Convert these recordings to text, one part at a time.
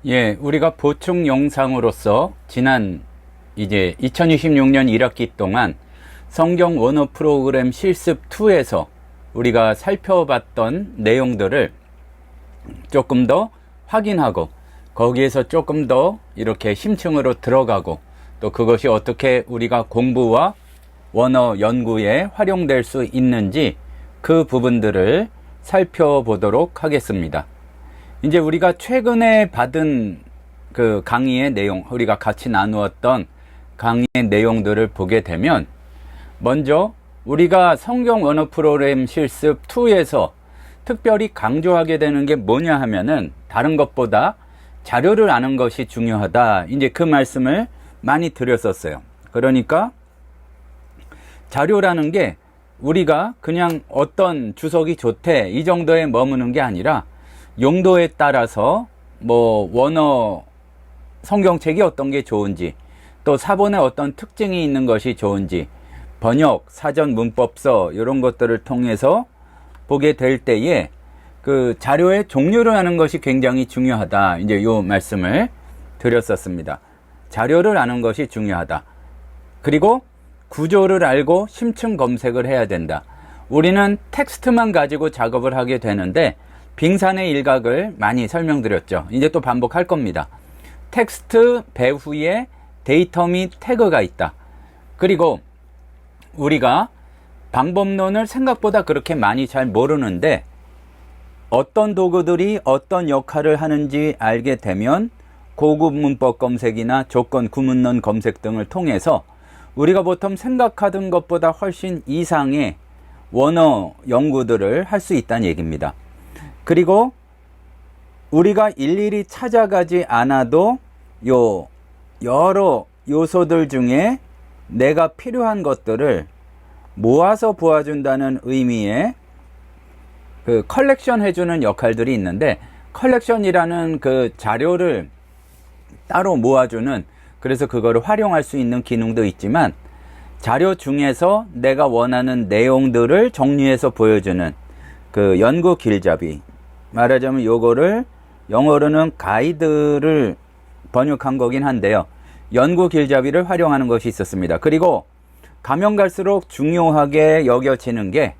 예, 우리가 보충 영상으로서 지난 이제 2026년 1학기 동안 성경 원어 프로그램 실습 2에서 우리가 살펴봤던 내용들을 조금 더 확인하고 거기에서 조금 더 이렇게 심층으로 들어가고 또 그것이 어떻게 우리가 공부와 원어 연구에 활용될 수 있는지 그 부분들을 살펴보도록 하겠습니다. 이제 우리가 최근에 받은 그 강의의 내용, 우리가 같이 나누었던 강의의 내용들을 보게 되면 먼저 우리가 성경 원어 프로그램 실습 2에서 특별히 강조하게 되는 게 뭐냐 하면은 다른 것보다 자료를 아는 것이 중요하다. 이제 그 말씀을 많이 드렸었어요. 그러니까 자료라는 게 우리가 그냥 어떤 주석이 좋대 이 정도에 머무는 게 아니라 용도에 따라서 뭐 원어 성경책이 어떤 게 좋은지 또 사본에 어떤 특징이 있는 것이 좋은지 번역, 사전, 문법서 이런 것들을 통해서 보게 될 때에 그 자료의 종류를 아는 것이 굉장히 중요하다. 이제 요 말씀을 드렸었습니다. 자료를 아는 것이 중요하다. 그리고 구조를 알고 심층 검색을 해야 된다. 우리는 텍스트만 가지고 작업을 하게 되는데 빙산의 일각을 많이 설명드렸죠. 이제 또 반복할 겁니다. 텍스트 배후에 데이터 및 태그가 있다. 그리고 우리가 방법론을 생각보다 그렇게 많이 잘 모르는데 어떤 도구들이 어떤 역할을 하는지 알게 되면 고급 문법 검색이나 조건 구문론 검색 등을 통해서 우리가 보통 생각하던 것보다 훨씬 이상의 원어 연구들을 할 수 있다는 얘기입니다. 그리고 우리가 일일이 찾아가지 않아도 요 여러 요소들 중에 내가 필요한 것들을 모아서 보아준다는 의미의 그 컬렉션 해주는 역할들이 있는데 컬렉션이라는 그 자료를 따로 모아주는 그래서 그거를 활용할 수 있는 기능도 있지만 자료 중에서 내가 원하는 내용들을 정리해서 보여주는 그 연구 길잡이 말하자면 요거를 영어로는 가이드를 번역한 거긴 한데요. 연구 길잡이를 활용하는 것이 있었습니다. 그리고 가면 갈수록 중요하게 여겨지는 게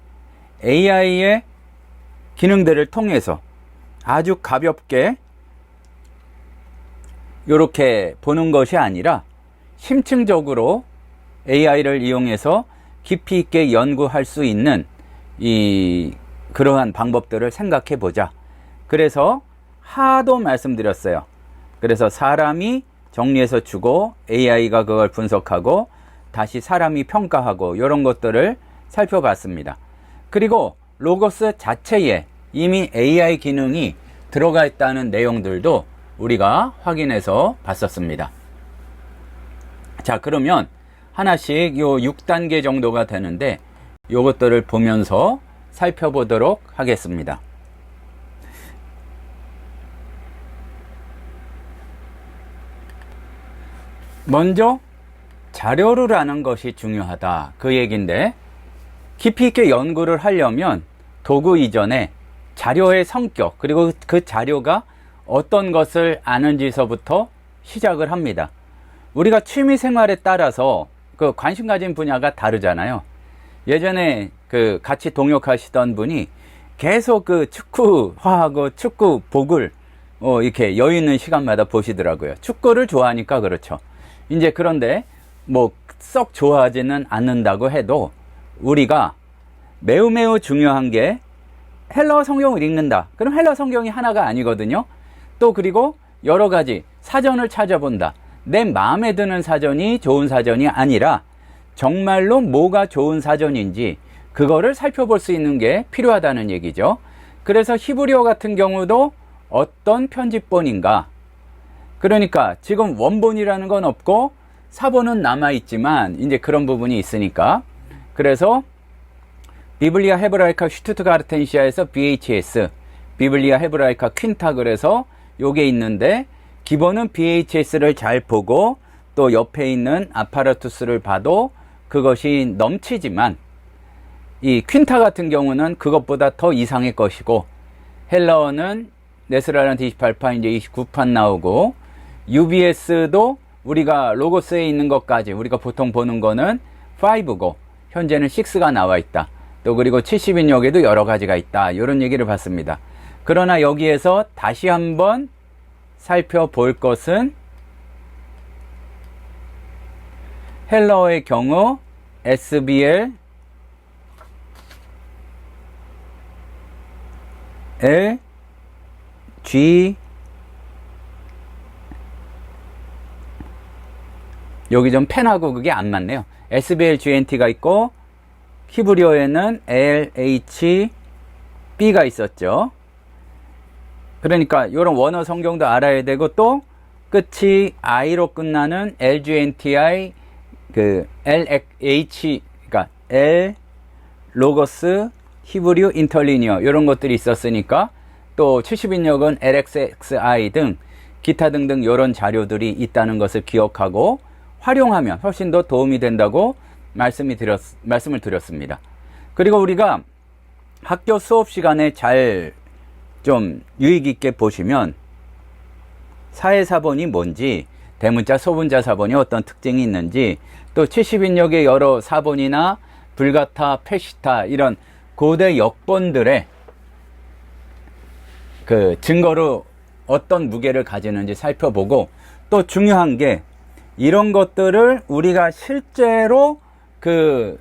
AI의 기능들을 통해서 아주 가볍게 이렇게 보는 것이 아니라 심층적으로 AI를 이용해서 깊이 있게 연구할 수 있는 그러한 방법들을 생각해 보자. 그래서 하도 말씀드렸어요. 그래서 사람이 정리해서 주고 AI가 그걸 분석하고 다시 사람이 평가하고 이런 것들을 살펴봤습니다. 그리고 로고스 자체에 이미 AI 기능이 들어가 있다는 내용들도 우리가 확인해서 봤었습니다. 자, 그러면 하나씩 요 6단계 정도가 되는데 요것들을 보면서 살펴보도록 하겠습니다. 먼저 자료를 아는 것이 중요하다. 그 얘기인데 깊이 있게 연구를 하려면 도구 이전에 자료의 성격 그리고 그 자료가 어떤 것을 아는지서부터 시작을 합니다. 우리가 취미 생활에 따라서 그 관심 가진 분야가 다르잖아요. 예전에 그 같이 동역하시던 분이 계속 그 축구화하고 축구복을 이렇게 여유 있는 시간마다 보시더라고요. 축구를 좋아하니까 그렇죠. 이제 그런데 뭐 썩 좋아하지는 않는다고 해도 우리가 매우 중요한 게 헬라어 성경을 읽는다. 그럼 헬라어 성경이 하나가 아니거든요. 또 그리고 여러 가지 사전을 찾아본다. 내 마음에 드는 사전이 좋은 사전이 아니라 정말로 뭐가 좋은 사전인지 그거를 살펴볼 수 있는 게 필요하다는 얘기죠. 그래서 히브리어 같은 경우도 어떤 편집본인가. 그러니까 지금 원본이라는 건 없고 사본은 남아있지만 이제 그런 부분이 있으니까 그래서 비블리아 헤브라이카 슈투트가르텐시아에서 VHS 비블리아 헤브라이카 퀸타 그래서 요게 있는데 기본은 VHS를 잘 보고 또 옆에 있는 아파라투스를 봐도 그것이 넘치지만 이 퀸타 같은 경우는 그것보다 더 이상의 것이고 헬라어는 네스라란 D28판 이제 29판 나오고, UBS도 우리가 로고스에 있는 것까지 우리가 보통 보는 거는 5고 현재는 6가 나와 있다. 또 그리고 70인역에도 여러 가지가 있다. 이런 얘기를 봤습니다. 그러나 여기에서 다시 한번 살펴볼 것은 헬러의 경우 SBL L G 여기 좀 펜하고 그게 안 맞네요. SBL GNT가 있고 히브리어에는 LH B가 있었죠. 그러니까 이런 원어 성경도 알아야 되고, 또 끝이 I로 끝나는 LGNTI 그 LH 그러니까 L 로고스 히브리어 인터리니어 이런 것들이 있었으니까, 또 70인역은 LXXI 등 기타 등등 이런 자료들이 있다는 것을 기억하고 활용하면 훨씬 더 도움이 된다고 말씀을 드렸습니다. 그리고 우리가 학교 수업 시간에 잘 좀 유익 있게 보시면 사회사본이 뭔지, 대문자, 소문자 사본이 어떤 특징이 있는지, 또 70인역의 여러 사본이나 불가타, 페시타 이런 고대 역본들의 그 증거로 어떤 무게를 가지는지 살펴보고, 또 중요한 게 이런 것들을 우리가 실제로 그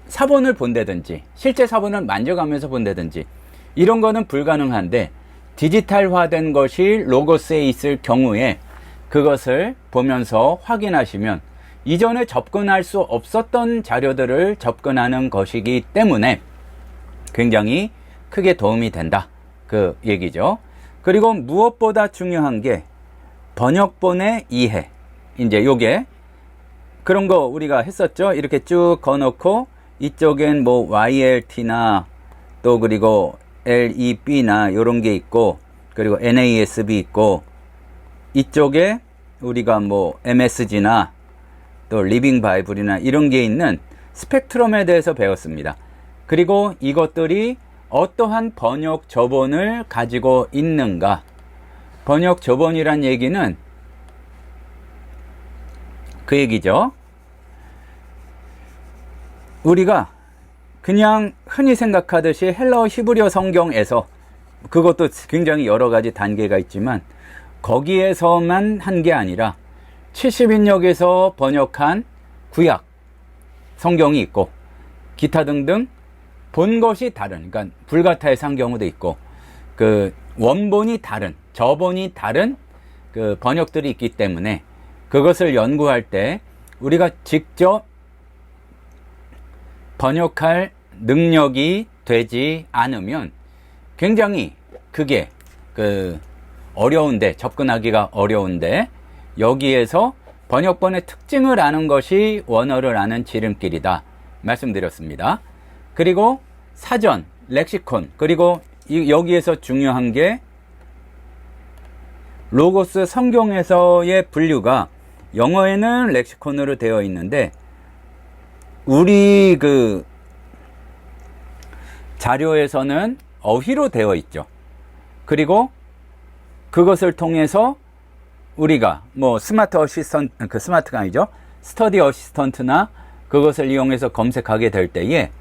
사본을 본다든지 실제 사본을 만져가면서 본다든지 이런 거는 불가능한데, 디지털화된 것이 로고스에 있을 경우에 그것을 보면서 확인하시면 이전에 접근할 수 없었던 자료들을 접근하는 것이기 때문에 굉장히 크게 도움이 된다, 그 얘기죠. 그리고 무엇보다 중요한 게 번역본의 이해. 이제 요게 그런 거 우리가 했었죠. 이렇게 쭉 거놓고 이쪽엔 뭐 YLT나 또 그리고 LEB나 요런 게 있고, 그리고 NASB 있고, 이쪽에 우리가 뭐 MSG나 또 리빙 바이블이나 이런 게 있는 스펙트럼에 대해서 배웠습니다. 그리고 이것들이 어떠한 번역 저본을 가지고 있는가. 번역 저본이란 얘기는 그 얘기죠. 우리가 그냥 흔히 생각하듯이 헬러 히브리어 성경에서, 그것도 굉장히 여러 가지 단계가 있지만 거기에서만 한 게 아니라 70인역에서 번역한 구약 성경이 있고, 기타 등등 본 것이 다른, 그러니까 불가타의 상경우도 있고, 그 원본이 다른, 저본이 다른 그 번역들이 있기 때문에 그것을 연구할 때 우리가 직접 번역할 능력이 되지 않으면 굉장히 그게 어려운데, 접근하기가 어려운데, 여기에서 번역본의 특징을 아는 것이 원어를 아는 지름길이다 말씀드렸습니다. 그리고 사전, 렉시콘, 그리고 여기에서 중요한 게 로고스 성경에서의 분류가 영어에는 렉시콘으로 되어 있는데 우리 그 자료에서는 어휘로 되어 있죠. 그리고 그것을 통해서 우리가 뭐 스마트 어시스턴트, 그 스마트가 아니죠, 스터디 어시스턴트나 그것을 이용해서 검색하게 될 때에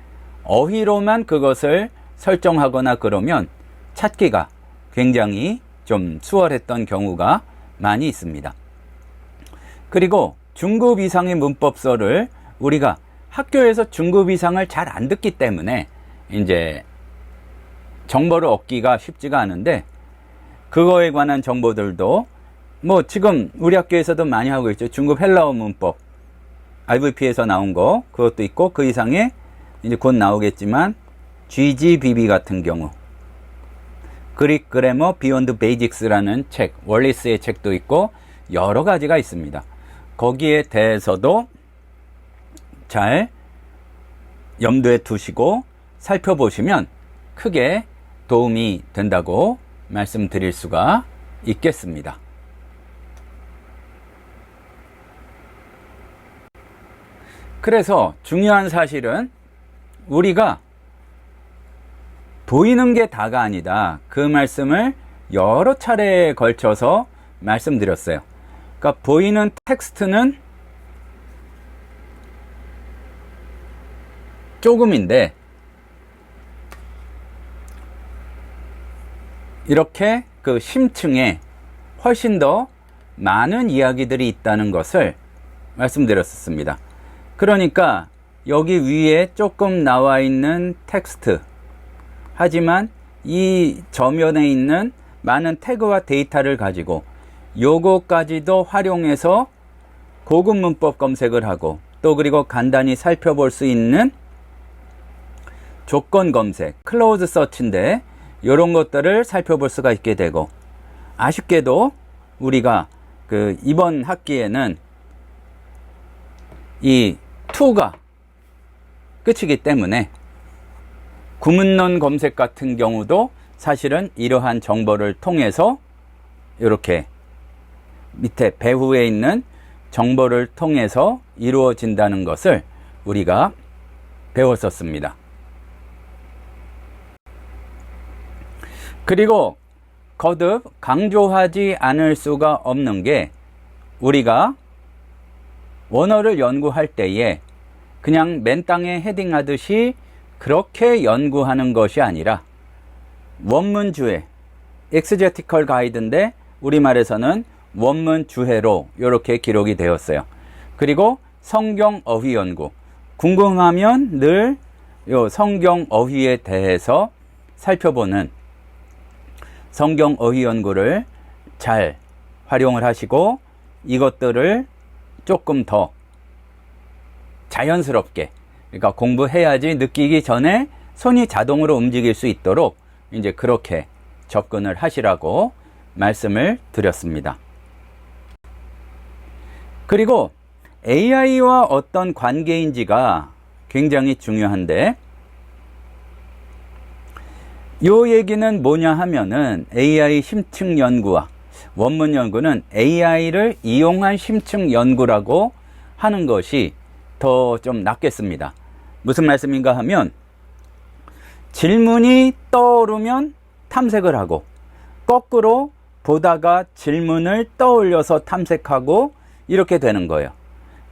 어휘로만 그것을 설정하거나 그러면 찾기가 굉장히 좀 수월했던 경우가 많이 있습니다. 그리고 중급 이상의 문법서를 우리가 학교에서 중급 이상을 잘 안 듣기 때문에 이제 정보를 얻기가 쉽지가 않은데, 그거에 관한 정보들도 뭐 지금 우리 학교에서도 많이 하고 있죠. 중급 헬라어 문법 IVP에서 나온 거 그것도 있고, 그 이상의 이제 곧 나오겠지만 GGBB 같은 경우, 그릭 그래머 비욘드 베이직스라는 책, 월리스의 책도 있고 여러 가지가 있습니다. 거기에 대해서도 잘 염두에 두시고 살펴보시면 크게 도움이 된다고 말씀드릴 수가 있겠습니다. 그래서 중요한 사실은 우리가 보이는 게 다가 아니다. 그 말씀을 여러 차례에 걸쳐서 말씀드렸어요. 그러니까 보이는 텍스트는 조금인데 이렇게 그 심층에 훨씬 더 많은 이야기들이 있다는 것을 말씀드렸었습니다. 그러니까 여기 위에 조금 나와 있는 텍스트, 하지만 이 저면에 있는 많은 태그와 데이터를 가지고 요거까지도 활용해서 고급 문법 검색을 하고 또 그리고 간단히 살펴볼 수 있는 조건 검색, 클로즈 서치인데 이런 것들을 살펴볼 수가 있게 되고, 아쉽게도 우리가 그 이번 학기에는 이 2가 끝이기 때문에 구문론 검색 같은 경우도 사실은 이러한 정보를 통해서 이렇게 밑에 배후에 있는 정보를 통해서 이루어진다는 것을 우리가 배웠었습니다. 그리고 거듭 강조하지 않을 수가 없는 게, 우리가 원어를 연구할 때에 그냥 맨땅에 헤딩하듯이 그렇게 연구하는 것이 아니라 원문 주해, 엑스제티컬 가이드인데 우리말에서는 원문 주해로 이렇게 기록이 되었어요. 그리고 성경 어휘 연구, 궁금하면 늘 요 성경 어휘에 대해서 살펴보는 성경 어휘 연구를 잘 활용을 하시고, 이것들을 조금 더 자연스럽게, 그러니까 공부해야지 느끼기 전에 손이 자동으로 움직일 수 있도록 이제 그렇게 접근을 하시라고 말씀을 드렸습니다. 그리고 AI와 어떤 관계인지가 굉장히 중요한데, 요 얘기는 뭐냐 하면은 AI 심층 연구와 원문 연구는 AI를 이용한 심층 연구라고 하는 것이 더 좀 낫겠습니다. 무슨 말씀인가 하면, 질문이 떠오르면 탐색을 하고 거꾸로 보다가 질문을 떠올려서 탐색하고 이렇게 되는 거예요.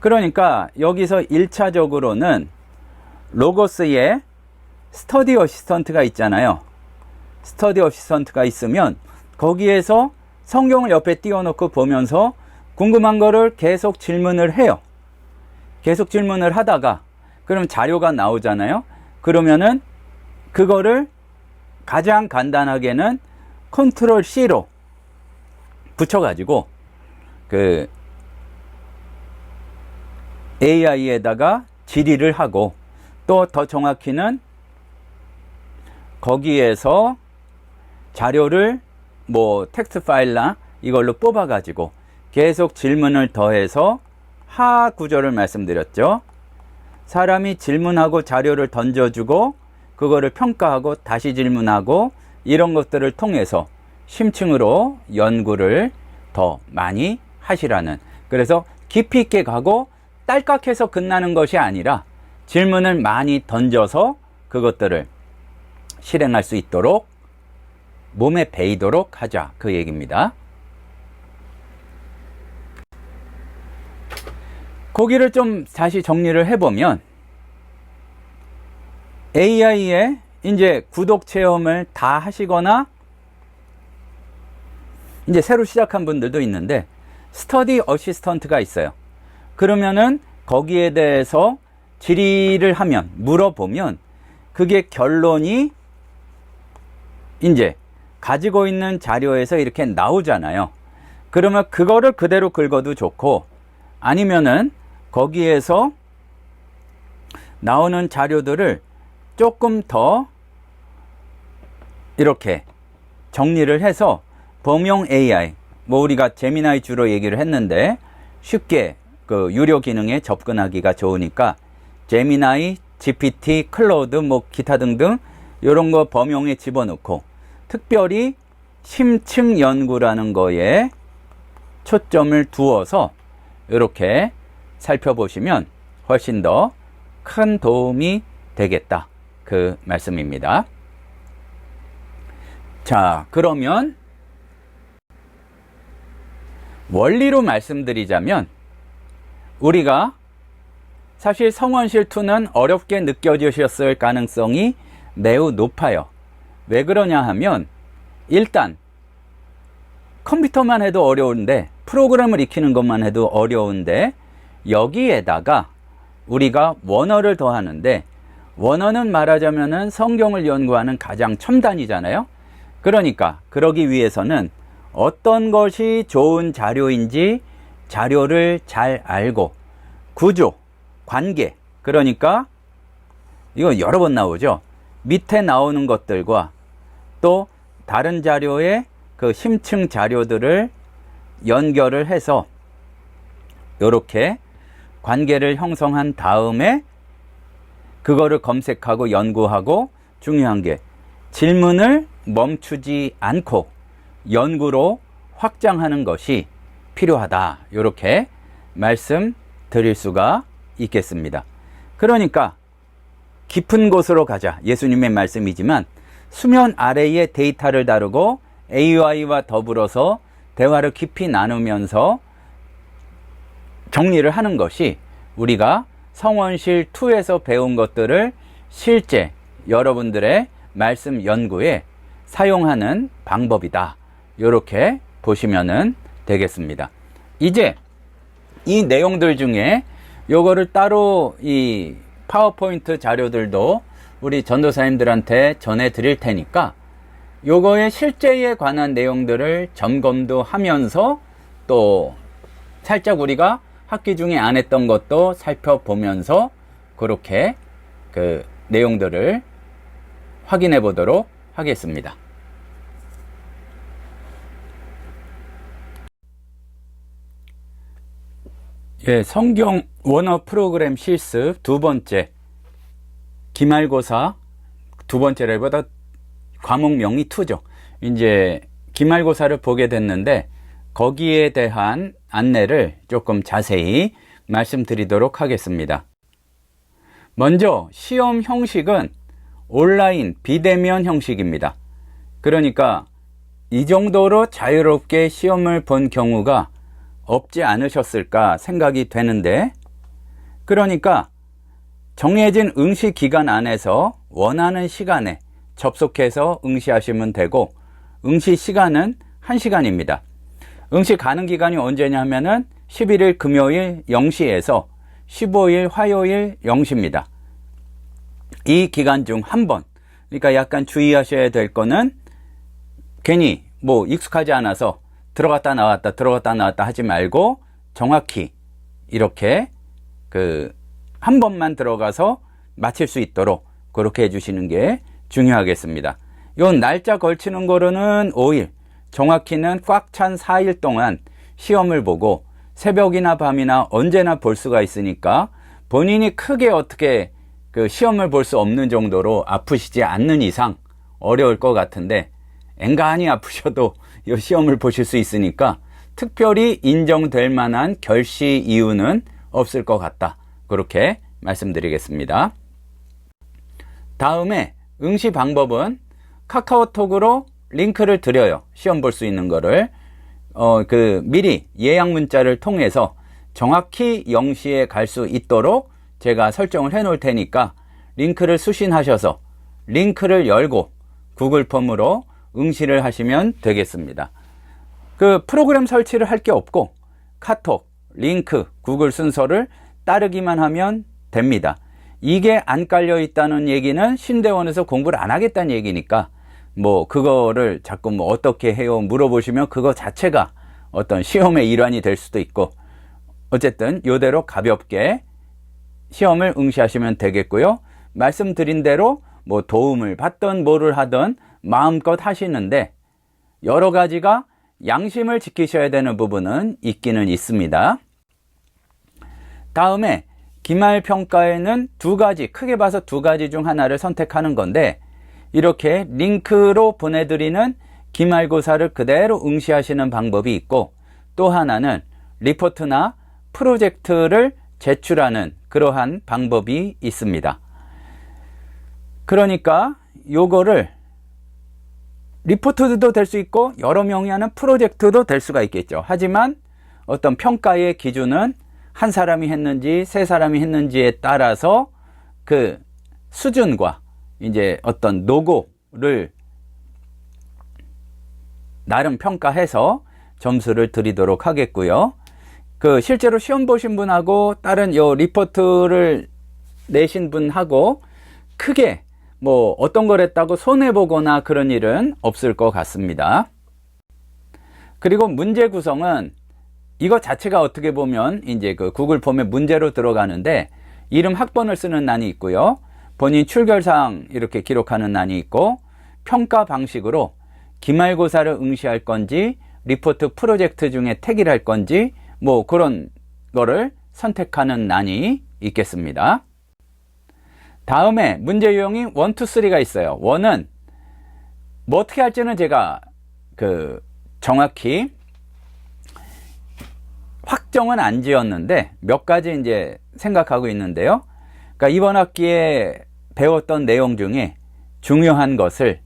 그러니까 여기서 1차적으로는 로고스에 스터디 어시스턴트가 있잖아요. 스터디 어시스턴트가 있으면 거기에서 성경을 옆에 띄워놓고 보면서 궁금한 거를 계속 질문을 해요. 계속 질문을 하다가 그럼 자료가 나오잖아요. 그러면은 그거를 가장 간단하게는 컨트롤 C로 붙여가지고 그 AI에다가 질의를 하고, 또 더 정확히는 거기에서 자료를 뭐 텍스트 파일이나 이걸로 뽑아가지고 계속 질문을 더해서 하 구조를 말씀드렸죠. 사람이 질문하고 자료를 던져주고 그거를 평가하고 다시 질문하고 이런 것들을 통해서 심층으로 연구를 더 많이 하시라는, 그래서 깊이 있게 가고 딸깍해서 끝나는 것이 아니라 질문을 많이 던져서 그것들을 실행할 수 있도록 몸에 배이도록 하자, 그 얘기입니다. 거기를 좀 다시 정리를 해보면, AI에 이제 구독 체험을 다 하시거나 이제 새로 시작한 분들도 있는데 스터디 어시스턴트가 있어요. 그러면은 거기에 대해서 질의를 하면, 물어보면 그게 결론이 이제 가지고 있는 자료에서 이렇게 나오잖아요. 그러면 그거를 그대로 긁어도 좋고, 아니면은 거기에서 나오는 자료들을 조금 더 이렇게 정리를 해서 범용 AI, 뭐 우리가 제미나이 주로 얘기를 했는데 쉽게 그 유료 기능에 접근하기가 좋으니까 제미나이, GPT, 클로드, 뭐 기타 등등 이런 거 범용에 집어넣고 특별히 심층 연구라는 거에 초점을 두어서 이렇게 살펴보시면 훨씬 더 큰 도움이 되겠다, 그 말씀입니다. 자, 그러면 원리로 말씀드리자면 우리가 사실 성원실2는 어렵게 느껴지셨을 가능성이 매우 높아요. 왜 그러냐 하면 일단 컴퓨터만 해도 어려운데, 프로그램을 익히는 것만 해도 어려운데, 여기에다가 우리가 원어를 더하는데, 원어는 말하자면은 성경을 연구하는 가장 첨단이잖아요. 그러니까 그러기 위해서는 어떤 것이 좋은 자료인지 자료를 잘 알고, 구조, 관계, 그러니까 이거 여러 번 나오죠. 밑에 나오는 것들과 또 다른 자료의 그 심층 자료들을 연결을 해서 이렇게 관계를 형성한 다음에 그거를 검색하고 연구하고, 중요한 게 질문을 멈추지 않고 연구로 확장하는 것이 필요하다. 이렇게 말씀드릴 수가 있겠습니다. 그러니까 깊은 곳으로 가자. 예수님의 말씀이지만 수면 아래의 데이터를 다루고 AI와 더불어서 대화를 깊이 나누면서 정리를 하는 것이 우리가 성원실 2에서 배운 것들을 실제 여러분들의 말씀 연구에 사용하는 방법이다. 이렇게 보시면 되겠습니다. 이제 이 내용들 중에 요거를 따로 이 파워포인트 자료들도 우리 전도사님들한테 전해 드릴 테니까 요거의 실제에 관한 내용들을 점검도 하면서 또 살짝 우리가 학기 중에 안 했던 것도 살펴보면서 그렇게 그 내용들을 확인해 보도록 하겠습니다. 예, 성경 원어 프로그램 실습 두 번째, 기말고사 두 번째라기보다 과목명이 2죠. 이제 기말고사를 보게 됐는데 거기에 대한 안내를 조금 자세히 말씀드리도록 하겠습니다. 먼저 시험 형식은 온라인 비대면 형식입니다. 그러니까 이 정도로 자유롭게 시험을 본 경우가 없지 않으셨을까 생각이 되는데, 그러니까 정해진 응시 기간 안에서 원하는 시간에 접속해서 응시하시면 되고, 응시 시간은 1시간입니다. 응시 가능 기간이 언제냐 하면은 11일 금요일 0시에서 15일 화요일 0시입니다. 이 기간 중 한 번, 그러니까 약간 주의하셔야 될 거는 괜히 뭐 익숙하지 않아서 들어갔다 나왔다 하지 말고 정확히 이렇게 그 한 번만 들어가서 마칠 수 있도록 그렇게 해주시는 게 중요하겠습니다. 요 날짜 걸치는 거로는 5일, 정확히는 꽉 찬 4일 동안 시험을 보고 새벽이나 밤이나 언제나 볼 수가 있으니까 본인이 크게 어떻게 그 시험을 볼 수 없는 정도로 아프시지 않는 이상 어려울 것 같은데, 앵간히 아프셔도 이 시험을 보실 수 있으니까 특별히 인정될 만한 결시 이유는 없을 것 같다. 그렇게 말씀드리겠습니다. 다음에 응시 방법은 카카오톡으로 링크를 드려요. 시험 볼 수 있는 거를 미리 예약 문자를 통해서 정확히 0시에 갈 수 있도록 제가 설정을 해 놓을 테니까 링크를 수신하셔서 링크를 열고 구글 폼으로 응시를 하시면 되겠습니다. 그 프로그램 설치를 할 게 없고 카톡, 링크, 구글 순서를 따르기만 하면 됩니다. 이게 안 깔려 있다는 얘기는 신대원에서 공부를 안 하겠다는 얘기니까 뭐 그거를 자꾸 뭐 어떻게 해요 물어보시면 그거 자체가 어떤 시험의 일환이 될 수도 있고, 어쨌든 요대로 가볍게 시험을 응시하시면 되겠고요. 말씀드린 대로 뭐 도움을 받든 뭐를 하든 마음껏 하시는데 여러 가지가 양심을 지키셔야 되는 부분은 있기는 있습니다. 다음에 기말평가에는 두 가지, 크게 봐서 두 가지 중 하나를 선택하는 건데, 이렇게 링크로 보내드리는 기말고사를 그대로 응시하시는 방법이 있고, 또 하나는 리포트나 프로젝트를 제출하는 그러한 방법이 있습니다. 그러니까 요거를 리포트도 될 수 있고 여러 명이 하는 프로젝트도 될 수가 있겠죠. 하지만 어떤 평가의 기준은 한 사람이 했는지 세 사람이 했는지에 따라서 그 수준과 이제 어떤 노고를 나름 평가해서 점수를 드리도록 하겠고요. 그 실제로 시험 보신 분하고 다른 요 리포트를 내신 분하고 크게 뭐 어떤 걸 했다고 손해보거나 그런 일은 없을 것 같습니다. 그리고 문제 구성은 이거 자체가 어떻게 보면 이제 그 구글 폼에 문제로 들어가는데 이름 학번을 쓰는 난이 있고요. 본인 출결사항 이렇게 기록하는 난이 있고 평가 방식으로 기말고사를 응시할 건지 리포트 프로젝트 중에 택일 할 건지 뭐 그런 거를 선택하는 난이 있겠습니다. 다음에 문제 유형이 1, 2, 3가 있어요. 1은 뭐 어떻게 할지는 제가 그 정확히 확정은 안 지었는데 몇 가지 이제 생각하고 있는데요. 그러니까 이번 학기에 배웠던 내용 중에 중요한 것을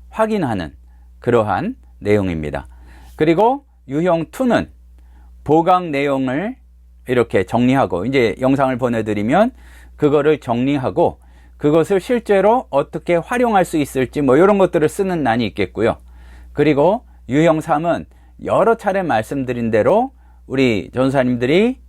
확인하는 그러한 내용입니다. 그리고 유형 2는 보강 내용을 이렇게 정리하고 이제 영상을 보내드리면 그거를 정리하고 그것을 실제로 어떻게 활용할 수 있을지 뭐 이런 것들을 쓰는 난이 있겠고요. 그리고 유형 3은 여러 차례 말씀드린 대로 우리 전사님들이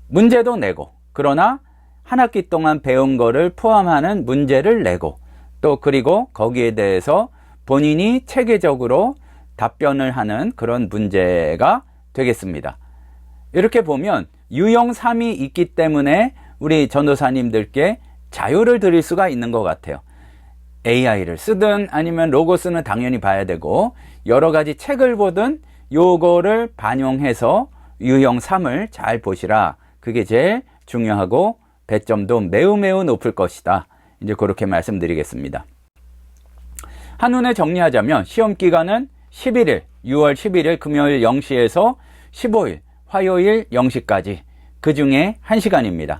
문제도 내고 그러나 한 학기 동안 배운 거를 포함하는 문제를 내고 또 그리고 거기에 대해서 본인이 체계적으로 답변을 하는 그런 문제가 되겠습니다. 이렇게 보면 유형 3이 있기 때문에 우리 전도사님들께 자유를 드릴 수가 있는 것 같아요. AI를 쓰든 아니면 로고스는 당연히 봐야 되고 여러 가지 책을 보든 요거를 반영해서 유형 3을 잘 보시라. 그게 제일 중요하고 배점도 매우 높을 것이다. 이제 그렇게 말씀드리겠습니다. 한눈에 정리하자면 시험 기간은 11일, 6월 11일 금요일 0시에서 15일 화요일 0시까지 그 중에 1시간입니다.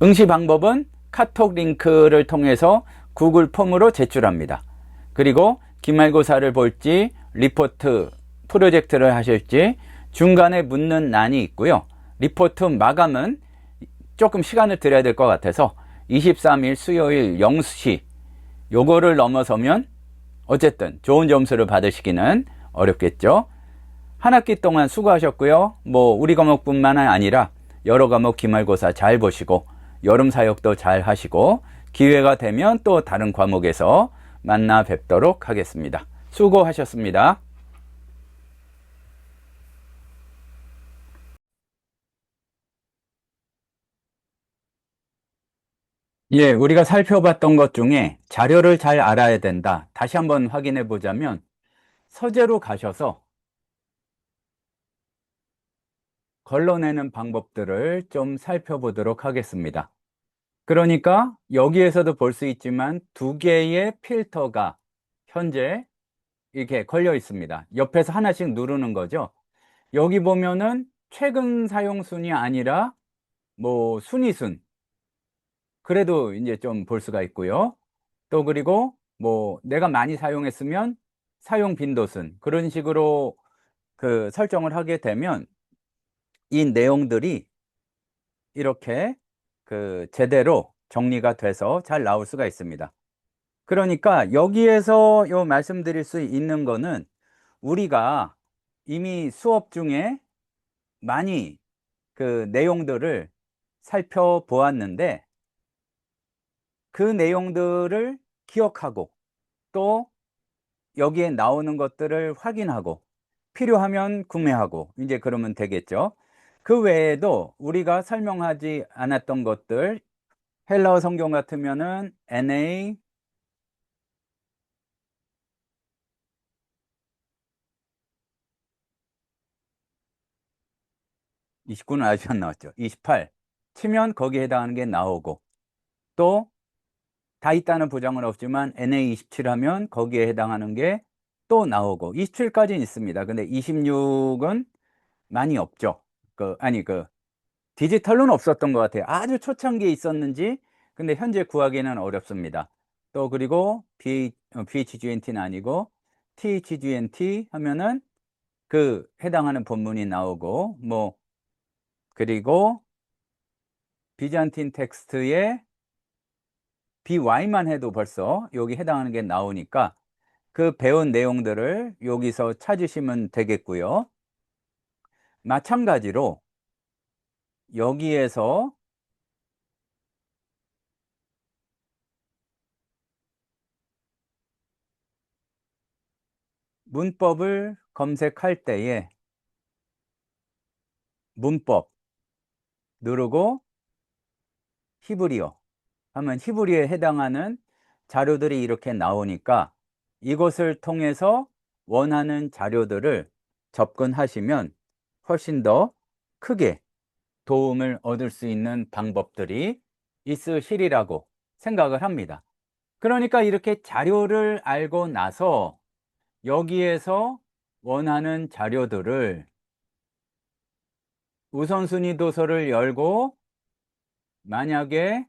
응시 방법은 카톡 링크를 통해서 구글 폼으로 제출합니다. 그리고 기말고사를 볼지 리포트 프로젝트를 하실지 중간에 묻는 난이 있고요. 리포트 마감은 조금 시간을 드려야 될 것 같아서 23일 수요일 0시 요거를 넘어서면 어쨌든 좋은 점수를 받으시기는 어렵겠죠. 한 학기 동안 수고하셨고요. 뭐 우리 과목뿐만 아니라 여러 과목 기말고사 잘 보시고 여름 사역도 잘 하시고 기회가 되면 또 다른 과목에서 만나 뵙도록 하겠습니다. 수고하셨습니다. 예, 우리가 살펴봤던 것 중에 자료를 잘 알아야 된다. 다시 한번 확인해 보자면 서재로 가셔서 걸러내는 방법들을 좀 살펴보도록 하겠습니다. 그러니까 여기에서도 볼 수 있지만 두 개의 필터가 현재 이렇게 걸려 있습니다. 옆에서 하나씩 누르는 거죠. 여기 보면은 최근 사용 순이 아니라 뭐 순위순 그래도 이제 좀 볼 수가 있고요. 또 그리고 뭐 내가 많이 사용했으면 사용 빈도순 그런 식으로 그 설정을 하게 되면 이 내용들이 이렇게 그 제대로 정리가 돼서 잘 나올 수가 있습니다. 그러니까 여기에서 요 말씀드릴 수 있는 거는 우리가 이미 수업 중에 많이 그 내용들을 살펴보았는데 그 내용들을 기억하고 또 여기에 나오는 것들을 확인하고 필요하면 구매하고 이제 그러면 되겠죠. 그 외에도 우리가 설명하지 않았던 것들 헬라어 성경 같으면은 NA 29는 아직 안 나왔죠. 28 치면 거기에 해당하는 게 나오고 또 다 있다는 보장은 없지만 NA27 하면 거기에 해당하는 게 또 나오고 27까지는 있습니다. 근데 26은 많이 없죠. 그 디지털로는 없었던 것 같아요. 아주 초창기에 있었는지 근데 현재 구하기는 어렵습니다. 또 그리고 BHGNT는 아니고 THGNT 하면은 그 해당하는 본문이 나오고, 뭐, 그리고 비잔틴 텍스트에 BY만 해도 벌써 여기 해당하는 게 나오니까 그 배운 내용들을 여기서 찾으시면 되겠고요. 마찬가지로 여기에서 문법을 검색할 때에 문법 누르고 히브리어 하면 히브리어에 해당하는 자료들이 이렇게 나오니까 이것을 통해서 원하는 자료들을 접근하시면 훨씬 더 크게 도움을 얻을 수 있는 방법들이 있으시리라고 생각을 합니다. 그러니까 이렇게 자료를 알고 나서 여기에서 원하는 자료들을 우선순위 도서를 열고 만약에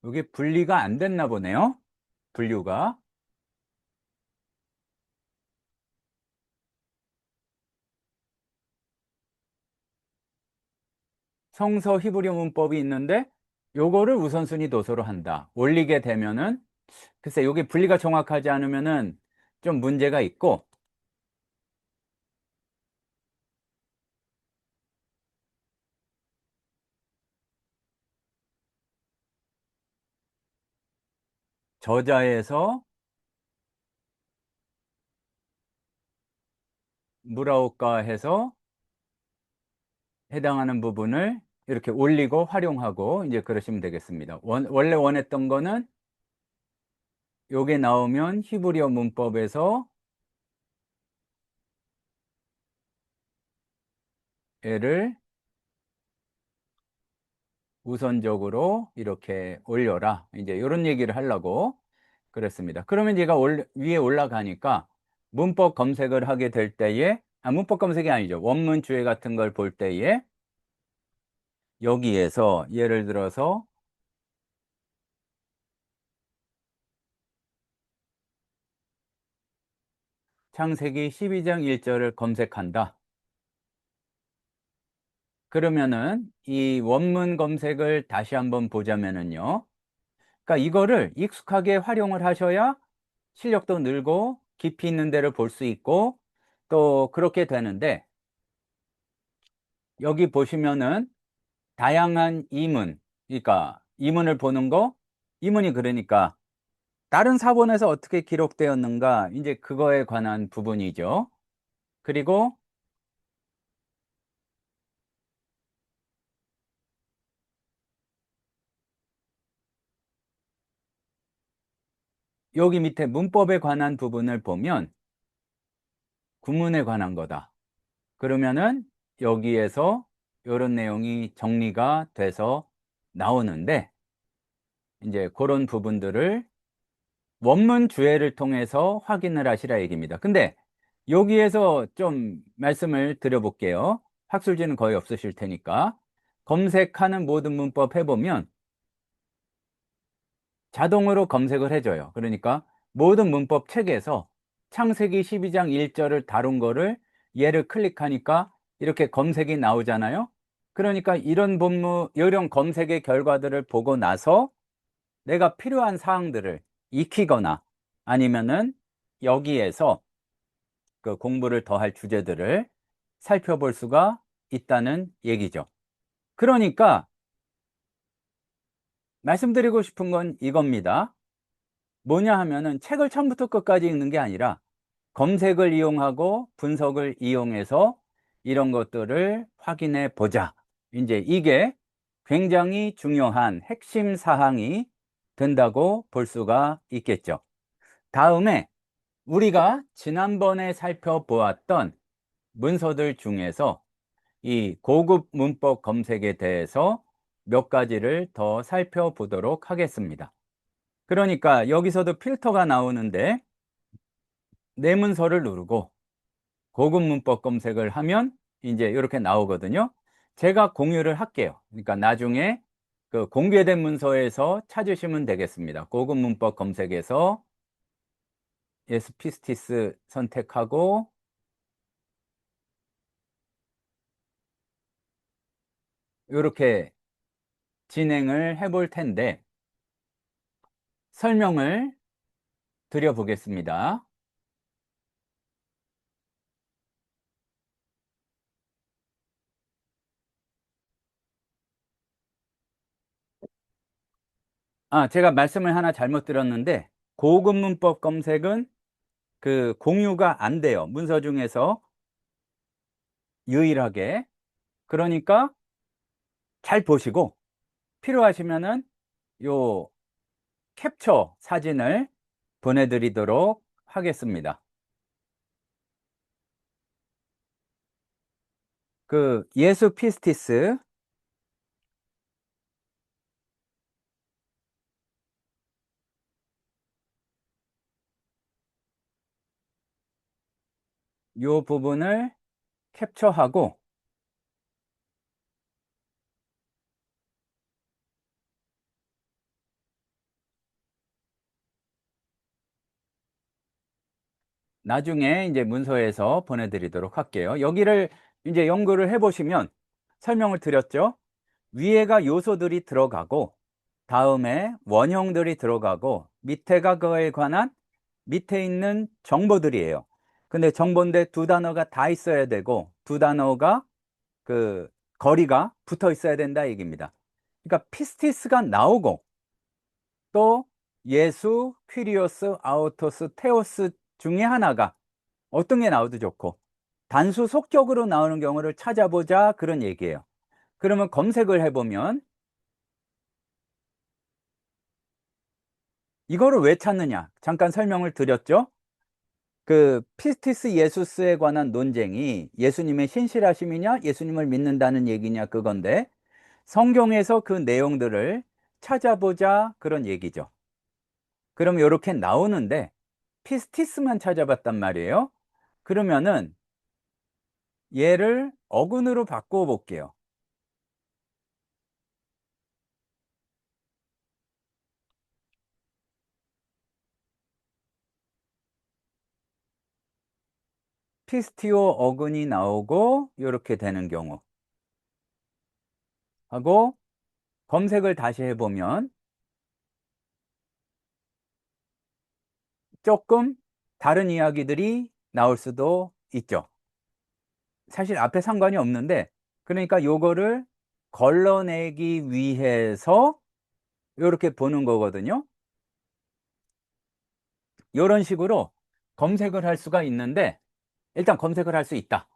여기 분리가 안 됐나 보네요. 분류가. 성서 히브리어 문법이 있는데 요거를 우선순위 도서로 한다. 올리게 되면은 글쎄 여기 분리가 정확하지 않으면은 좀 문제가 있고 저자에서 무라오카 해서 해당하는 부분을 이렇게 올리고 활용하고 이제 그러시면 되겠습니다. 원래 원했던 거는 요게 나오면 히브리어 문법에서 얘를 우선적으로 이렇게 올려라. 이제 이런 얘기를 하려고 그랬습니다. 그러면 얘가 위에 올라가니까 문법 검색을 하게 될 때에, 문법 검색이 아니죠. 원문 주해 같은 걸 볼 때에 여기에서 예를 들어서 창세기 12장 1절을 검색한다. 그러면은 이 원문 검색을 다시 한번 보자면은요. 그러니까 이거를 익숙하게 활용을 하셔야 실력도 늘고 깊이 있는 데를 볼 수 있고 또 그렇게 되는데 여기 보시면은 다양한 이문, 그러니까 이문을 보는 거, 이문이 그러니까 다른 사본에서 어떻게 기록되었는가, 이제 그거에 관한 부분이죠. 그리고 여기 밑에 문법에 관한 부분을 보면 구문에 관한 거다. 그러면은 여기에서 이런 내용이 정리가 돼서 나오는데 이제 그런 부분들을 원문 주해를 통해서 확인을 하시라 얘기입니다. 근데 여기에서 좀 말씀을 드려볼게요. 학술지는 거의 없으실 테니까. 검색하는 모든 문법 해보면 자동으로 검색을 해줘요. 그러니까 모든 문법 책에서 창세기 12장 1절을 다룬 거를 얘를 클릭하니까 이렇게 검색이 나오잖아요. 그러니까 이런 검색의 결과들을 보고 나서 내가 필요한 사항들을 익히거나 아니면은 여기에서 그 공부를 더할 주제들을 살펴볼 수가 있다는 얘기죠. 그러니까 말씀드리고 싶은 건 이겁니다. 뭐냐 하면은 책을 처음부터 끝까지 읽는 게 아니라 검색을 이용하고 분석을 이용해서 이런 것들을 확인해 보자. 이제 이게 굉장히 중요한 핵심 사항이 된다고 볼 수가 있겠죠. 다음에 우리가 지난번에 살펴보았던 문서들 중에서 이 고급 문법 검색에 대해서 몇 가지를 더 살펴보도록 하겠습니다. 그러니까 여기서도 필터가 나오는데 내 문서를 누르고 고급 문법 검색을 하면 이제 이렇게 나오거든요. 제가 공유를 할게요. 그러니까 나중에 그 공개된 문서에서 찾으시면 되겠습니다. 고급 문법 검색에서 예스 피스티스 선택하고 이렇게 진행을 해볼 텐데 설명을 드려보겠습니다. 제가 말씀을 하나 잘못 드렸는데 고급 문법 검색은 그 공유가 안 돼요. 문서 중에서 유일하게. 그러니까 잘 보시고 필요하시면은 요 캡처 사진을 보내드리도록 하겠습니다. 그 예수 피스티스 요 부분을 캡처하고 나중에 이제 문서에서 보내드리도록 할게요. 여기를 이제 연구를 해보시면 설명을 드렸죠. 위에가 요소들이 들어가고 다음에 원형들이 들어가고 밑에가 그거에 관한 밑에 있는 정보들이에요. 근데 정보인데 두 단어가 다 있어야 되고 두 단어가 그 거리가 붙어 있어야 된다 얘기입니다. 그러니까 피스티스가 나오고 또 예수, 퀴리오스, 아우토스, 테오스 중에 하나가 어떤 게 나와도 좋고 단수 속격으로 나오는 경우를 찾아보자 그런 얘기예요. 그러면 검색을 해보면 이거를 왜 찾느냐 잠깐 설명을 드렸죠. 그 피스티스 예수스에 관한 논쟁이 예수님의 신실하심이냐 예수님을 믿는다는 얘기냐 그건데 성경에서 그 내용들을 찾아보자 그런 얘기죠. 그럼 이렇게 나오는데 피스티스만 찾아봤단 말이에요. 그러면은 얘를 어근으로 바꾸어 볼게요. 피스티오 어근이 나오고 이렇게 되는 경우 하고 검색을 다시 해보면 조금 다른 이야기들이 나올 수도 있죠. 사실 앞에 상관이 없는데 그러니까 요거를 걸러내기 위해서 이렇게 보는 거거든요. 이런 식으로 검색을 할 수가 있는데 일단 검색을 할 수 있다.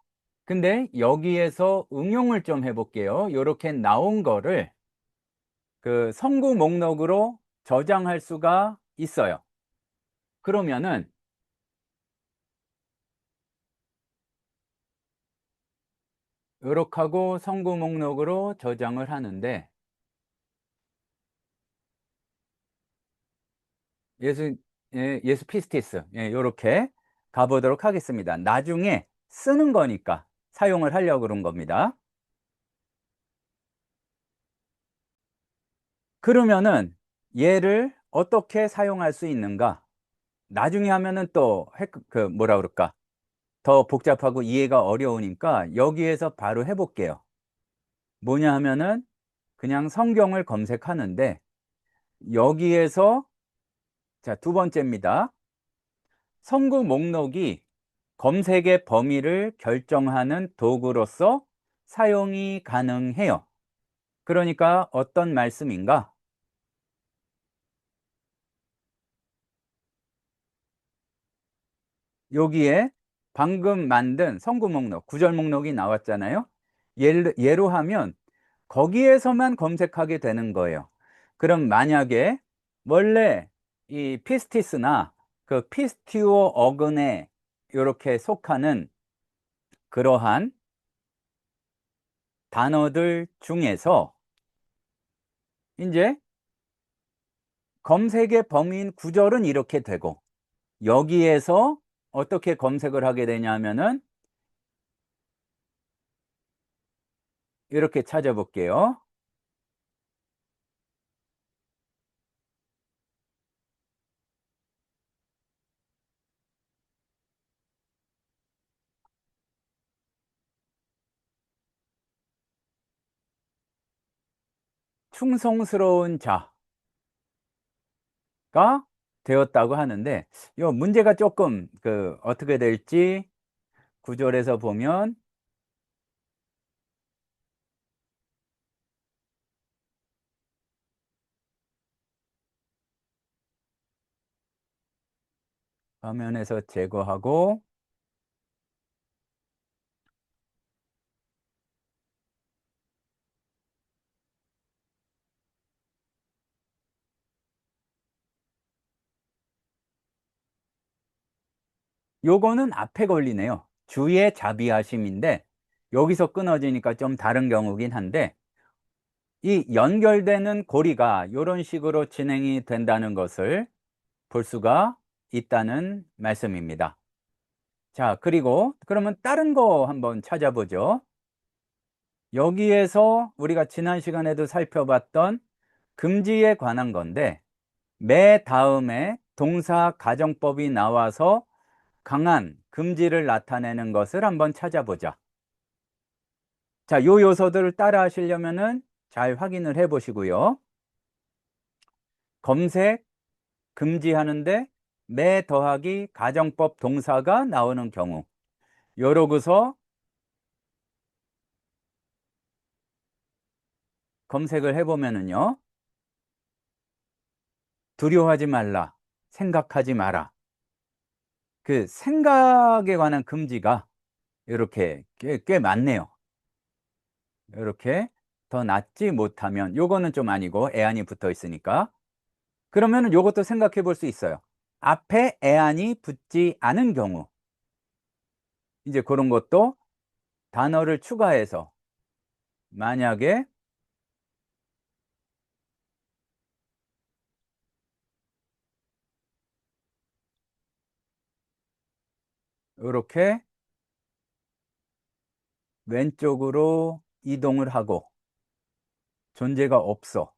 근데 여기에서 응용을 좀 해볼게요. 이렇게 나온 거를 그 성구 목록으로 저장할 수가 있어요. 그러면은 이렇게 하고 성구 목록으로 저장을 하는데 예수, 예수 피스티스 이렇게 가보도록 하겠습니다. 나중에 쓰는 거니까 사용을 하려고 그런 겁니다. 그러면은 얘를 어떻게 사용할 수 있는가? 나중에 하면은 또 그 뭐라 그럴까? 더 복잡하고 이해가 어려우니까 여기에서 바로 해볼게요. 뭐냐 하면은 그냥 성경을 검색하는데 여기에서 자, 두 번째입니다. 성구 목록이 검색의 범위를 결정하는 도구로서 사용이 가능해요. 그러니까 어떤 말씀인가? 여기에 방금 만든 성구 목록, 구절 목록이 나왔잖아요. 예로 하면 거기에서만 검색하게 되는 거예요. 그럼 만약에 원래 이 피스티스나 그 피스티오 어근에 이렇게 속하는 그러한 단어들 중에서 이제 검색의 범위인 구절은 이렇게 되고 여기에서 어떻게 검색을 하게 되냐면은 이렇게 찾아볼게요. 충성스러운 자가 되었다고 하는데, 요 문제가 조금 어떻게 될지 구절에서 보면, 화면에서 제거하고, 요거는 앞에 걸리네요. 주의 자비하심인데, 여기서 끊어지니까 좀 다른 경우긴 한데, 이 연결되는 고리가 이런 식으로 진행이 된다는 것을 볼 수가 있다는 말씀입니다. 자, 그리고 그러면 다른 거 한번 찾아보죠. 여기에서 우리가 지난 시간에도 살펴봤던 금지에 관한 건데, 매 다음에 동사 가정법이 나와서 강한 금지를 나타내는 것을 한번 찾아보자. 자, 요 요소들을 따라 하시려면은 잘 확인을 해 보시고요. 검색, 금지하는데 매 더하기 가정법 동사가 나오는 경우. 요러고서 검색을 해 보면은요. 두려워하지 말라. 생각하지 마라. 그 생각에 관한 금지가 이렇게 꽤 많네요. 이렇게 더 낫지 못하면 요거는 좀 아니고 애안이 붙어 있으니까 그러면은 요것도 생각해 볼 수 있어요. 앞에 애안이 붙지 않은 경우 이제 그런 것도 단어를 추가해서 만약에 이렇게 왼쪽으로 이동을 하고 존재가 없어.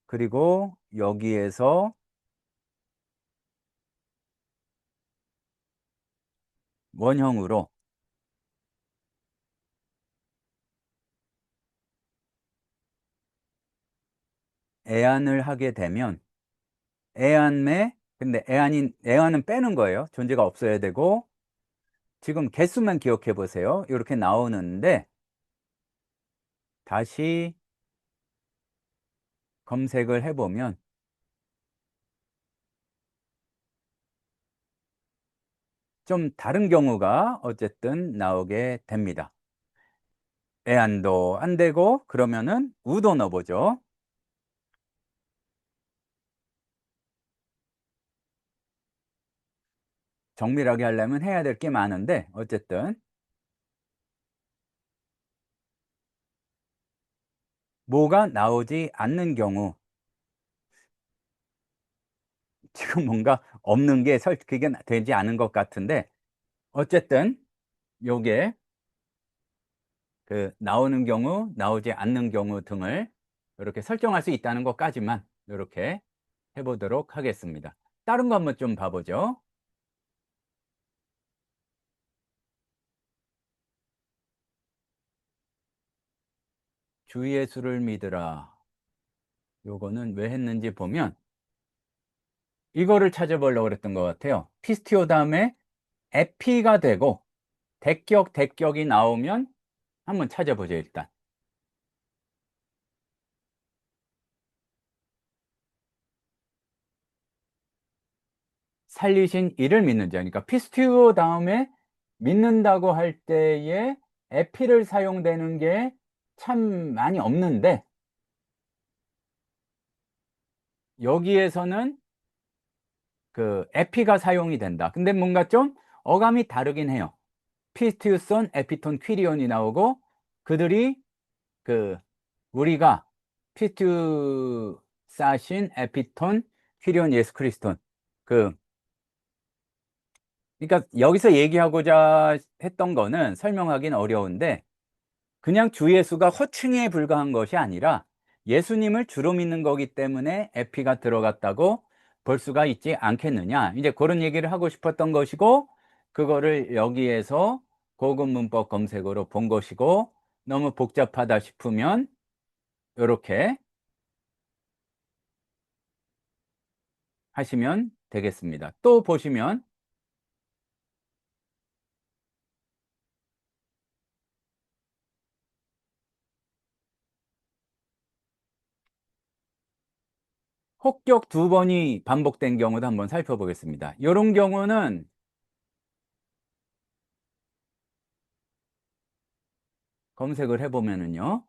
그리고 여기에서 원형으로 애안을 하게 되면 애안매 근데 애안은 빼는 거예요. 존재가 없어야 되고 지금 개수만 기억해 보세요. 이렇게 나오는데 다시 검색을 해보면 좀 다른 경우가 어쨌든 나오게 됩니다. 애안도 안 되고 그러면은 우도 넣어보죠. 정밀하게 하려면 해야 될 게 많은데 어쨌든 뭐가 나오지 않는 경우 지금 뭔가 없는 게 그게 되지 않은 것 같은데 어쨌든 요게 나오는 경우, 나오지 않는 경우 등을 이렇게 설정할 수 있다는 것까지만 이렇게 해보도록 하겠습니다. 다른 거 한번 좀 봐보죠. 주 예수를 믿으라. 요거는 왜 했는지 보면 이거를 찾아보려고 그랬던 것 같아요. 피스티오 다음에 에피가 되고 대격이 나오면 한번 찾아보죠, 일단. 살리신 이를 믿는 자. 그러니까 피스티오 다음에 믿는다고 할 때에 에피를 사용되는 게 참 많이 없는데 여기에서는 에피가 사용이 된다. 근데 뭔가 좀 어감이 다르긴 해요. 피스티우선, 에피톤, 퀴리온이 나오고 그들이 그 우리가 피스티우사신, 에피톤, 퀴리온, 예수 그리스돈 그 그러니까 여기서 얘기하고자 했던 거는 설명하기는 어려운데 그냥 주 예수가 호칭에 불과한 것이 아니라 예수님을 주로 믿는 거기 때문에 에피가 들어갔다고 볼 수가 있지 않겠느냐. 이제 그런 얘기를 하고 싶었던 것이고 그거를 여기에서 고급 문법 검색으로 본 것이고 너무 복잡하다 싶으면 이렇게 하시면 되겠습니다. 또 보시면 혹격 두 번이 반복된 경우도 한번 살펴보겠습니다. 이런 경우는 검색을 해보면은요.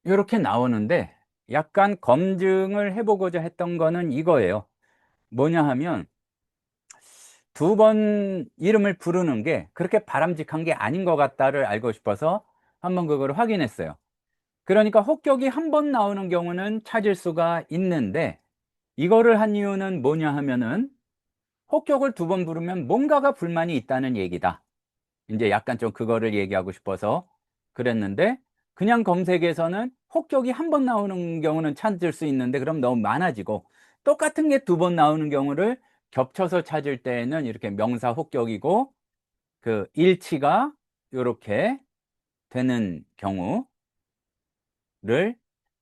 이렇게 나오는데 약간 검증을 해보고자 했던 거는 이거예요. 뭐냐 하면 두 번 이름을 부르는 게 그렇게 바람직한 게 아닌 것 같다를 알고 싶어서 한번 그걸 확인했어요. 그러니까 혹격이 한 번 나오는 경우는 찾을 수가 있는데 이거를 한 이유는 뭐냐 하면은 혹격을 두 번 부르면 뭔가가 불만이 있다는 얘기다. 이제 약간 좀 그거를 얘기하고 싶어서 그랬는데 그냥 검색에서는 혹격이 한 번 나오는 경우는 찾을 수 있는데 그럼 너무 많아지고 똑같은 게 두 번 나오는 경우를 겹쳐서 찾을 때에는 이렇게 명사 혹격이고 그 일치가 이렇게 되는 경우를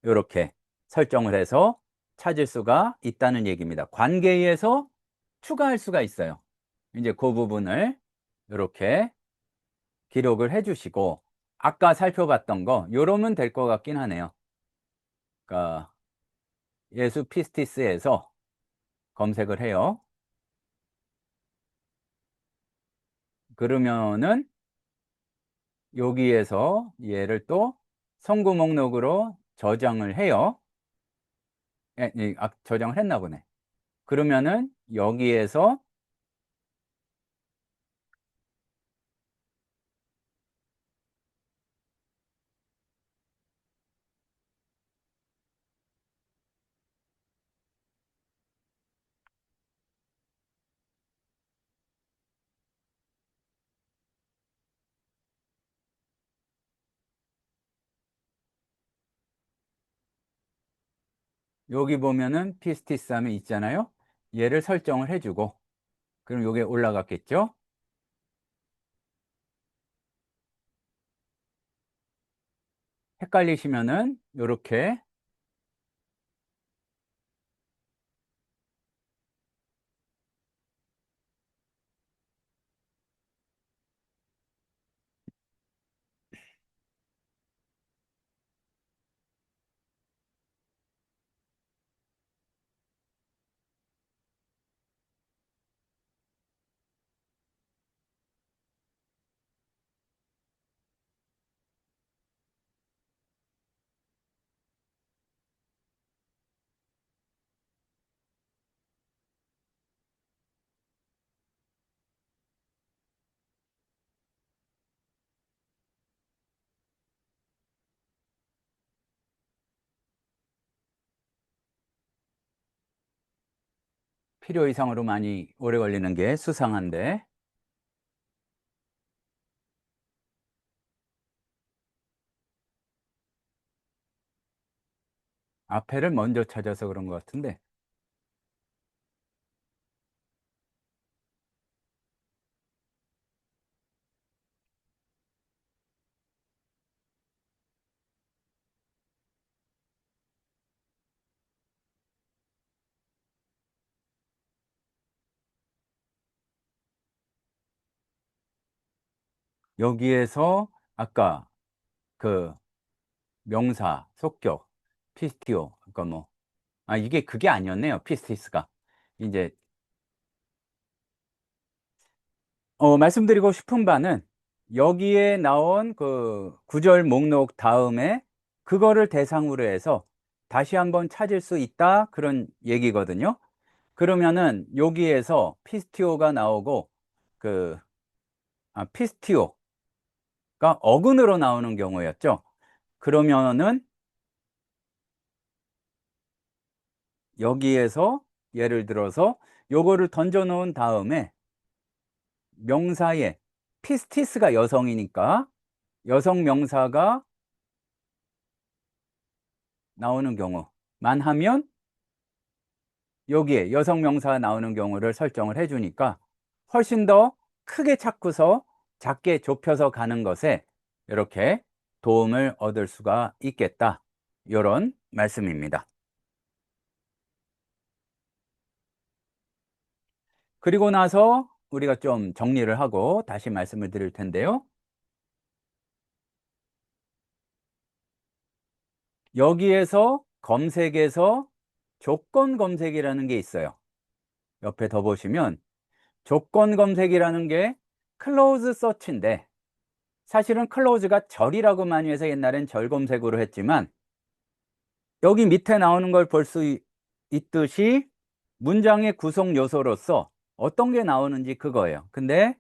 이렇게 설정을 해서 찾을 수가 있다는 얘기입니다. 관계에서 추가할 수가 있어요. 이제 그 부분을 이렇게 기록을 해주시고 아까 살펴봤던 거 요러면 될 것 같긴 하네요. 그러니까 예수 피스티스에서 검색을 해요. 그러면은 여기에서 얘를 또 성구 목록으로 저장을 해요. 저장을 했나 보네. 그러면은 여기에서 여기 보면은 피스티스 하면 있잖아요. 얘를 설정을 해주고 그럼 요게 올라갔겠죠. 헷갈리시면은 요렇게 필요 이상으로 많이 오래 걸리는 게 수상한데 앞에를 먼저 찾아서 그런 것 같은데 여기에서 아까 그 명사, 속격, 피스티오, 그러니까 뭐, 이게 그게 아니었네요. 피스티스가. 이제, 말씀드리고 싶은 바는 여기에 나온 그 구절 목록 다음에 그거를 대상으로 해서 다시 한번 찾을 수 있다. 그런 얘기거든요. 그러면은 여기에서 피스티오가 나오고 그, 피스티오가 어근으로 나오는 경우였죠. 그러면은 여기에서 예를 들어서 요거를 던져 놓은 다음에 명사에 피스티스가 여성이니까 여성 명사가 나오는 경우만 하면 여기에 여성 명사가 나오는 경우를 설정을 해주니까 훨씬 더 크게 찾고서 작게 좁혀서 가는 것에 이렇게 도움을 얻을 수가 있겠다. 이런 말씀입니다. 그리고 나서 우리가 좀 정리를 하고 다시 말씀을 드릴 텐데요. 여기에서 검색에서 조건 검색이라는 게 있어요. 옆에 더 보시면 조건 검색이라는 게 클로즈 서치인데, 사실은 클로즈가 절이라고 많이 해서 옛날엔 절 검색으로 했지만, 여기 밑에 나오는 걸 볼 수 있듯이 문장의 구성 요소로서 어떤 게 나오는지 그거예요. 근데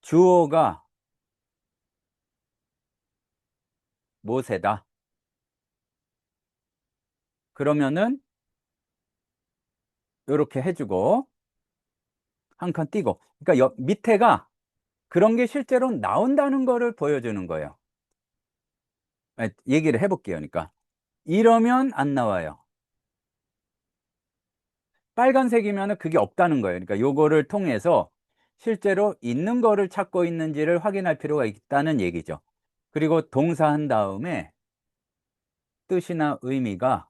주어가 모세다. 그러면은 이렇게 해주고 한 칸 띄고, 그러니까 밑에가 그런 게 실제로 나온다는 거를 보여주는 거예요. 얘기를 해볼게요. 그러니까 이러면 안 나와요. 빨간색이면 그게 없다는 거예요. 그러니까 요거를 통해서 실제로 있는 거를 찾고 있는지를 확인할 필요가 있다는 얘기죠. 그리고 동사 한 다음에 뜻이나 의미가,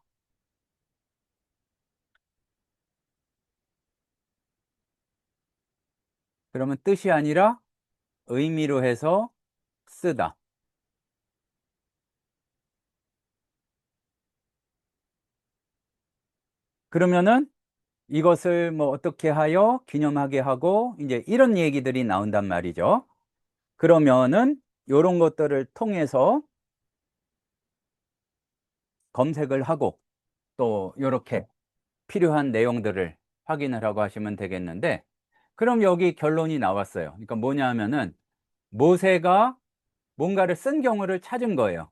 그러면 뜻이 아니라 의미로 해서 쓰다. 그러면은 이것을 뭐 어떻게 하여 기념하게 하고 이제 이런 얘기들이 나온단 말이죠. 그러면은 요런 것들을 통해서 검색을 하고 또 요렇게 필요한 내용들을 확인을 하고 하시면 되겠는데, 그럼 여기 결론이 나왔어요. 그러니까 뭐냐 하면은 모세가 뭔가를 쓴 경우를 찾은 거예요.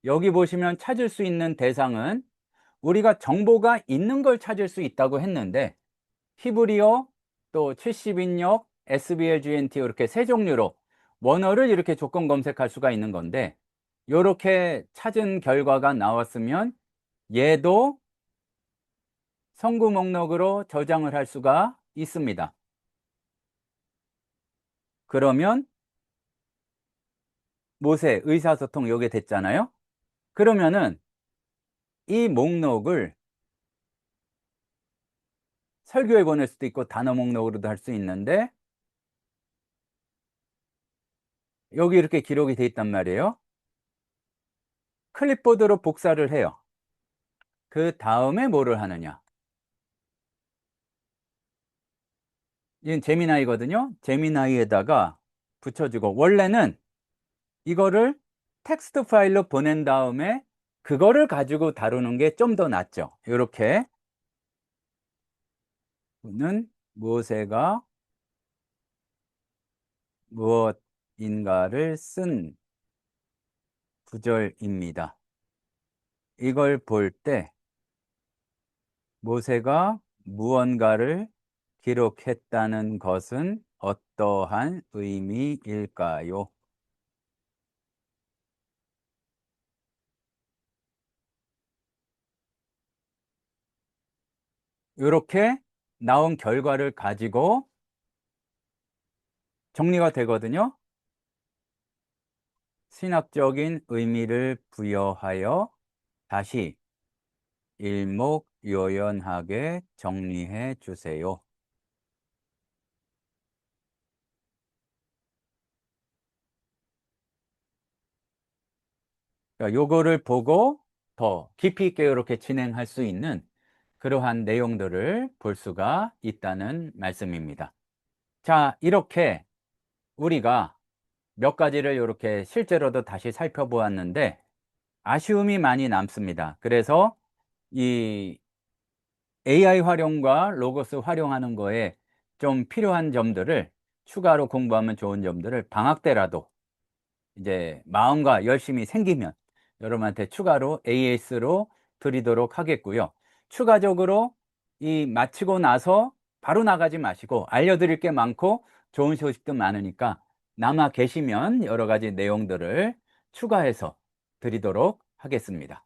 여기 보시면 찾을 수 있는 대상은 우리가 정보가 있는 걸 찾을 수 있다고 했는데, 히브리어, 또 70인역, SBL-GNT 이렇게 세 종류로 원어를 이렇게 조건 검색할 수가 있는 건데, 이렇게 찾은 결과가 나왔으면 얘도 성구 목록으로 저장을 할 수가 있습니다. 그러면 모세 의사소통 요게 됐잖아요. 그러면은 이 목록을 설교에 보낼 수도 있고 단어 목록으로도 할 수 있는데, 여기 이렇게 기록이 돼 있단 말이에요. 클립보드로 복사를 해요. 그 다음에 뭐를 하느냐, 이건 제미나이거든요. 제미나이에다가 붙여주고, 원래는 이거를 텍스트 파일로 보낸 다음에 그거를 가지고 다루는 게 좀 더 낫죠. 이렇게 는 모세가 무엇인가를 쓴 구절입니다. 이걸 볼 때 모세가 무언가를 기록했다는 것은 어떠한 의미일까요? 이렇게 나온 결과를 가지고 정리가 되거든요. 신학적인 의미를 부여하여 다시 일목요연하게 정리해 주세요. 그러니까 요거를 보고 더 깊이 있게 이렇게 진행할 수 있는 그러한 내용들을 볼 수가 있다는 말씀입니다. 자, 이렇게 우리가 몇 가지를 이렇게 실제로도 다시 살펴보았는데 아쉬움이 많이 남습니다. 그래서 이 AI 활용과 로고스 활용하는 거에 좀 필요한 점들을 추가로 공부하면 좋은 점들을 방학 때라도 이제 마음과 열심히 생기면 여러분한테 추가로 AS로 드리도록 하겠고요. 추가적으로 이 마치고 나서 바로 나가지 마시고 알려드릴 게 많고 좋은 소식도 많으니까 남아 계시면 여러 가지 내용들을 추가해서 드리도록 하겠습니다.